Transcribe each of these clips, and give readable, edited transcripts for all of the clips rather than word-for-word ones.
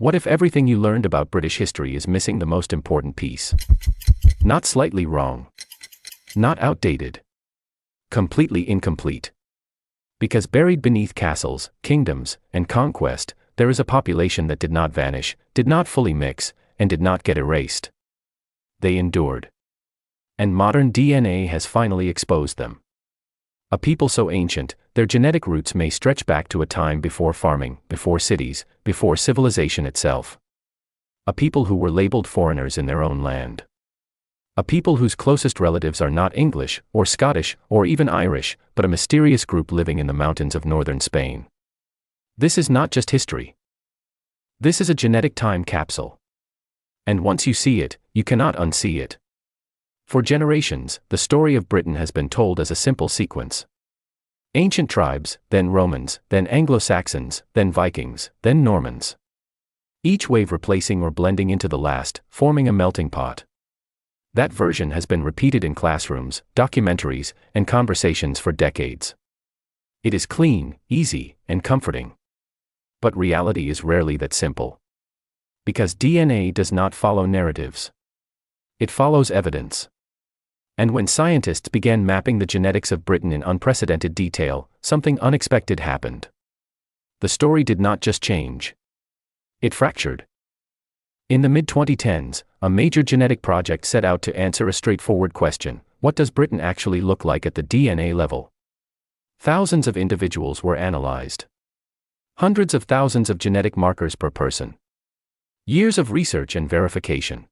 What if everything you learned about British history is missing the most important piece? Not slightly wrong. Not outdated. Completely incomplete. Because buried beneath castles, kingdoms, and conquest, there is a population that did not vanish, did not fully mix, and did not get erased. They endured. And modern DNA has finally exposed them. A people so ancient, their genetic roots may stretch back to a time before farming, before cities, before civilization itself. A people who were labeled foreigners in their own land. A people whose closest relatives are not English, or Scottish, or even Irish, but a mysterious group living in the mountains of northern Spain. This is not just history. This is a genetic time capsule. And once you see it, you cannot unsee it. For generations, the story of Britain has been told as a simple sequence. Ancient tribes, then Romans, then Anglo-Saxons, then Vikings, then Normans. Each wave replacing or blending into the last, forming a melting pot. That version has been repeated in classrooms, documentaries, and conversations for decades. It is clean, easy, and comforting. But reality is rarely that simple. Because DNA does not follow narratives. It follows evidence. And when scientists began mapping the genetics of Britain in unprecedented detail, something unexpected happened. The story did not just change. It fractured. In the mid-2010s, a major genetic project set out to answer a straightforward question: what does Britain actually look like at the DNA level? Thousands of individuals were analyzed. Hundreds of thousands of genetic markers per person. Years of research and verification.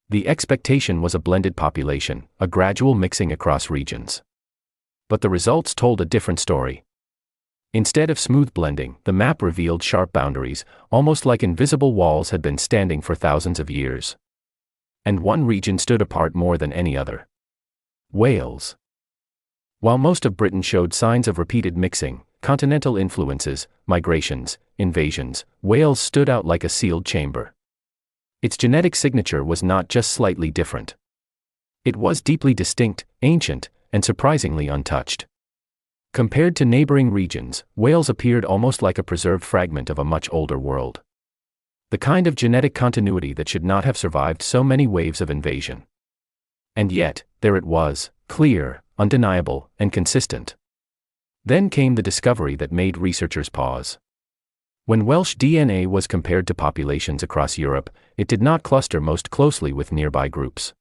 The expectation was a blended population, a gradual mixing across regions. But the results told a different story. Instead of smooth blending, the map revealed sharp boundaries, almost like invisible walls had been standing for thousands of years. And one region stood apart more than any other. Wales. While most of Britain showed signs of repeated mixing, continental influences, migrations, invasions, Wales stood out like a sealed chamber. Its genetic signature was not just slightly different. It was deeply distinct, ancient, and surprisingly untouched. Compared to neighboring regions, Wales appeared almost like a preserved fragment of a much older world. The kind of genetic continuity that should not have survived so many waves of invasion. And yet, there it was, clear, undeniable, and consistent. Then came the discovery that made researchers pause. When Welsh DNA was compared to populations across Europe, it did not cluster most closely with nearby groups.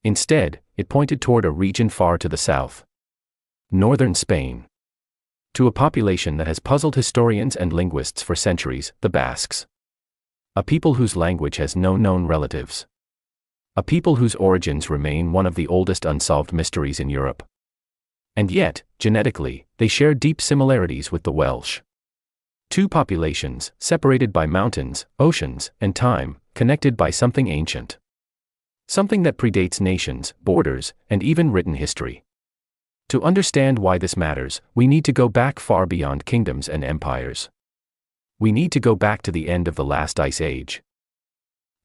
Instead, it pointed toward a region far to the south. Northern Spain. To a population that has puzzled historians and linguists for centuries, the Basques. A people whose language has no known relatives. A people whose origins remain one of the oldest unsolved mysteries in Europe. And yet, genetically, they share deep similarities with the Welsh. Two populations, separated by mountains, oceans, and time, connected by something ancient. Something that predates nations, borders, and even written history. To understand why this matters, we need to go back far beyond kingdoms and empires. We need to go back to the end of the last ice age.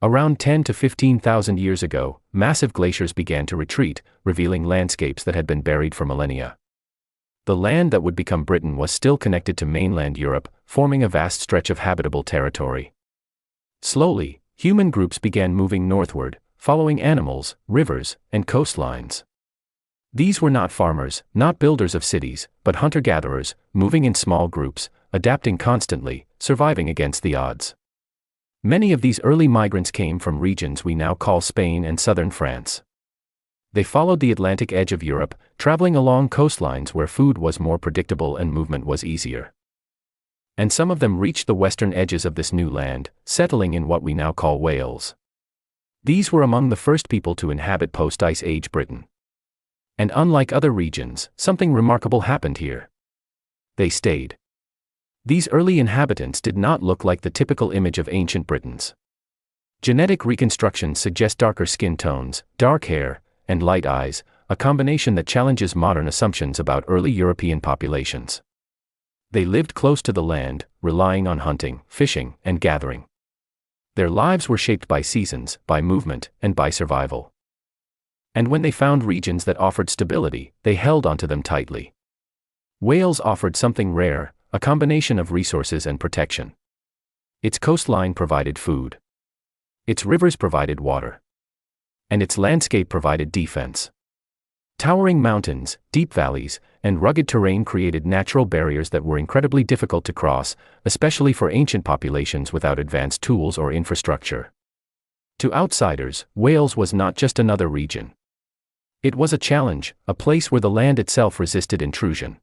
Around 10 to 15,000 years ago, massive glaciers began to retreat, revealing landscapes that had been buried for millennia. The land that would become Britain was still connected to mainland Europe, forming a vast stretch of habitable territory. Slowly, human groups began moving northward, following animals, rivers, and coastlines. These were not farmers, not builders of cities, but hunter-gatherers, moving in small groups, adapting constantly, surviving against the odds. Many of these early migrants came from regions we now call Spain and southern France. They followed the Atlantic edge of Europe, traveling along coastlines where food was more predictable and movement was easier. And some of them reached the western edges of this new land, settling in what we now call Wales. These were among the first people to inhabit post-Ice Age Britain. And unlike other regions, something remarkable happened here. They stayed. These early inhabitants did not look like the typical image of ancient Britons. Genetic reconstructions suggest darker skin tones, dark hair, and light eyes, a combination that challenges modern assumptions about early European populations. They lived close to the land, relying on hunting, fishing, and gathering. Their lives were shaped by seasons, by movement, and by survival. And when they found regions that offered stability, they held onto them tightly. Wales offered something rare, a combination of resources and protection. Its coastline provided food. Its rivers provided water. And its landscape provided defense. Towering mountains, deep valleys, and rugged terrain created natural barriers that were incredibly difficult to cross, especially for ancient populations without advanced tools or infrastructure. To outsiders, Wales was not just another region. It was a challenge, a place where the land itself resisted intrusion.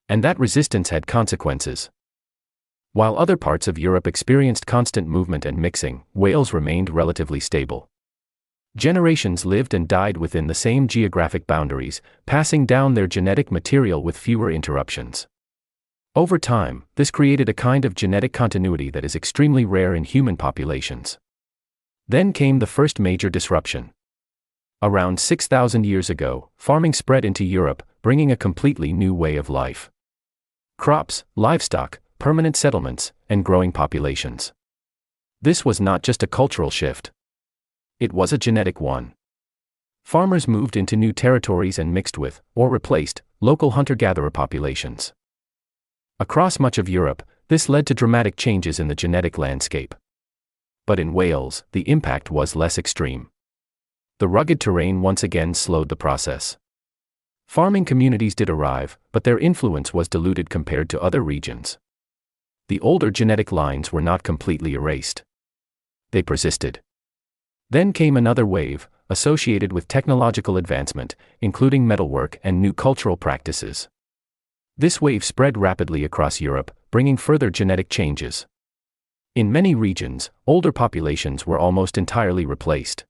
And that resistance had consequences. While other parts of Europe experienced constant movement and mixing, Wales remained relatively stable. Generations lived and died within the same geographic boundaries, passing down their genetic material with fewer interruptions. Over time, this created a kind of genetic continuity that is extremely rare in human populations. Then came the first major disruption. Around 6,000 years ago, farming spread into Europe, bringing a completely new way of life. Crops, livestock, permanent settlements, and growing populations. This was not just a cultural shift. It was a genetic one. Farmers moved into new territories and mixed with, or replaced, local hunter-gatherer populations. Across much of Europe, this led to dramatic changes in the genetic landscape. But in Wales, the impact was less extreme. The rugged terrain once again slowed the process. Farming communities did arrive, but their influence was diluted compared to other regions. The older genetic lines were not completely erased. They persisted. Then came another wave, associated with technological advancement, including metalwork and new cultural practices. This wave spread rapidly across Europe, bringing further genetic changes. In many regions, older populations were almost entirely replaced.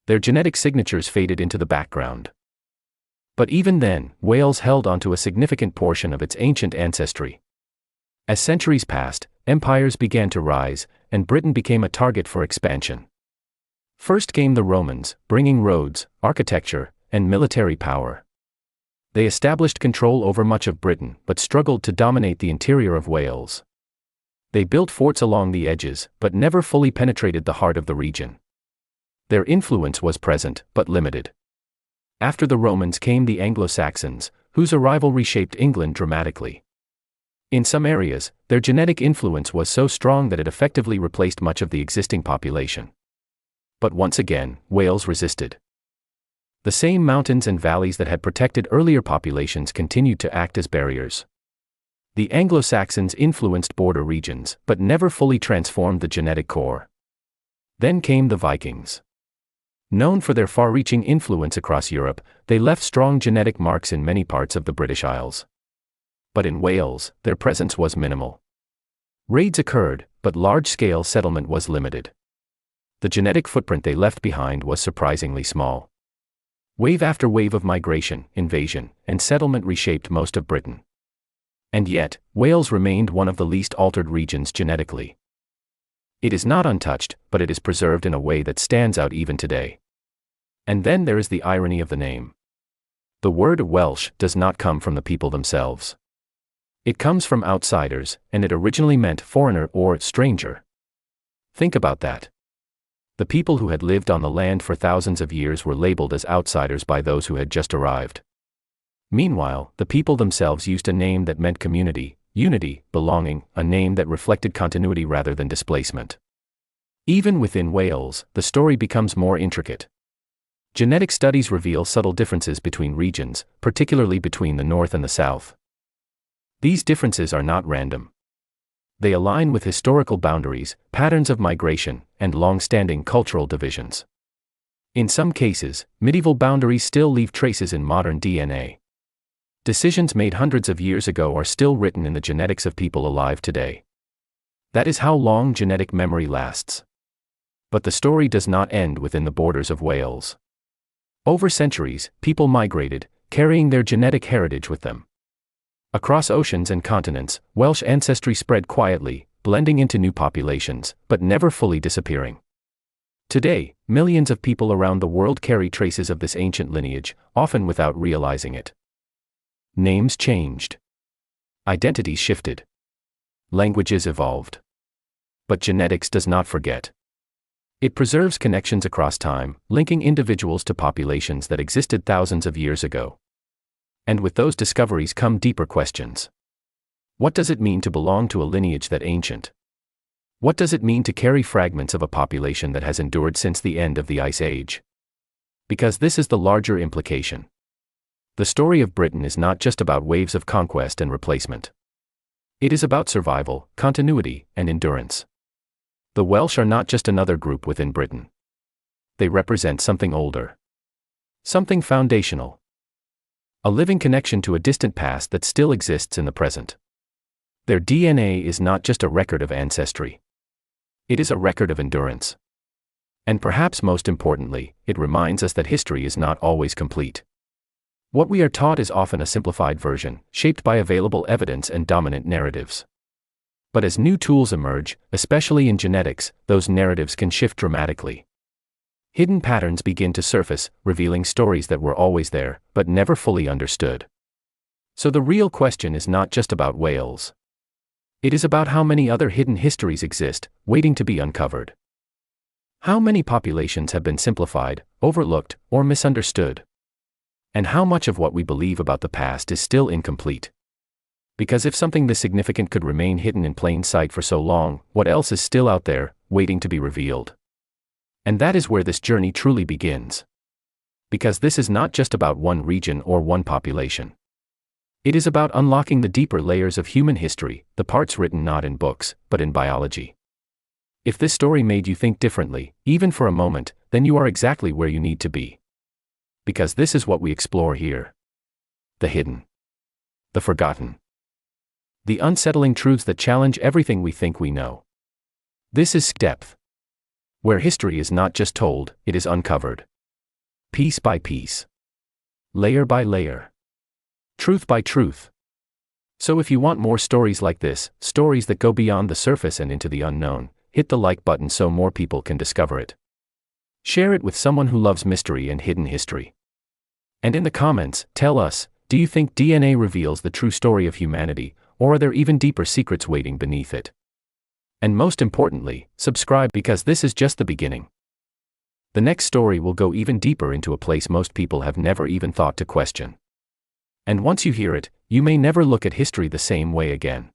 Their genetic signatures faded into the background. But even then, Wales held onto a significant portion of its ancient ancestry. As centuries passed, empires began to rise, and Britain became a target for expansion. First came the Romans, bringing roads, architecture, and military power. They established control over much of Britain, but struggled to dominate the interior of Wales. They built forts along the edges, but never fully penetrated the heart of the region. Their influence was present, but limited. After the Romans came the Anglo-Saxons, whose arrival reshaped England dramatically. In some areas, their genetic influence was so strong that it effectively replaced much of the existing population. But once again, Wales resisted. The same mountains and valleys that had protected earlier populations continued to act as barriers. The Anglo-Saxons influenced border regions, but never fully transformed the genetic core. Then came the Vikings. Known for their far-reaching influence across Europe, they left strong genetic marks in many parts of the British Isles. But in Wales, their presence was minimal. Raids occurred, but large-scale settlement was limited. The genetic footprint they left behind was surprisingly small. Wave after wave of migration, invasion, and settlement reshaped most of Britain. And yet, Wales remained one of the least altered regions genetically. It is not untouched, but it is preserved in a way that stands out even today. And then there is the irony of the name. The word Welsh does not come from the people themselves. It comes from outsiders, and it originally meant foreigner or stranger. Think about that. The people who had lived on the land for thousands of years were labeled as outsiders by those who had just arrived. Meanwhile, the people themselves used a name that meant community, unity, belonging, a name that reflected continuity rather than displacement. Even within Wales, the story becomes more intricate. Genetic studies reveal subtle differences between regions, particularly between the north and the south. These differences are not random. They align with historical boundaries, patterns of migration, and long-standing cultural divisions. In some cases, medieval boundaries still leave traces in modern DNA. Decisions made hundreds of years ago are still written in the genetics of people alive today. That is how long genetic memory lasts. But the story does not end within the borders of Wales. Over centuries, people migrated, carrying their genetic heritage with them. Across oceans and continents, Welsh ancestry spread quietly, blending into new populations, but never fully disappearing. Today, millions of people around the world carry traces of this ancient lineage, often without realizing it. Names changed. Identities shifted. Languages evolved. But genetics does not forget. It preserves connections across time, linking individuals to populations that existed thousands of years ago. And with those discoveries come deeper questions. What does it mean to belong to a lineage that ancient? What does it mean to carry fragments of a population that has endured since the end of the Ice Age? Because this is the larger implication. The story of Britain is not just about waves of conquest and replacement. It is about survival, continuity, and endurance. The Welsh are not just another group within Britain. They represent something older. Something foundational. A living connection to a distant past that still exists in the present. Their DNA is not just a record of ancestry. It is a record of endurance. And perhaps most importantly, it reminds us that history is not always complete. What we are taught is often a simplified version, shaped by available evidence and dominant narratives. But as new tools emerge, especially in genetics, those narratives can shift dramatically. Hidden patterns begin to surface, revealing stories that were always there, but never fully understood. So the real question is not just about Wales. It is about how many other hidden histories exist, waiting to be uncovered. How many populations have been simplified, overlooked, or misunderstood? And how much of what we believe about the past is still incomplete? Because if something this significant could remain hidden in plain sight for so long, what else is still out there, waiting to be revealed? And that is where this journey truly begins. Because this is not just about one region or one population. It is about unlocking the deeper layers of human history, the parts written not in books, but in biology. If this story made you think differently, even for a moment, then you are exactly where you need to be. Because this is what we explore here. The hidden. The forgotten. The unsettling truths that challenge everything we think we know. This is depth. Where history is not just told, it is uncovered. Piece by piece. Layer by layer. Truth by truth. So if you want more stories like this, stories that go beyond the surface and into the unknown, hit the like button so more people can discover it. Share it with someone who loves mystery and hidden history. And in the comments, tell us, do you think DNA reveals the true story of humanity, or are there even deeper secrets waiting beneath it? And most importantly, subscribe because this is just the beginning. The next story will go even deeper into a place most people have never even thought to question. And once you hear it, you may never look at history the same way again.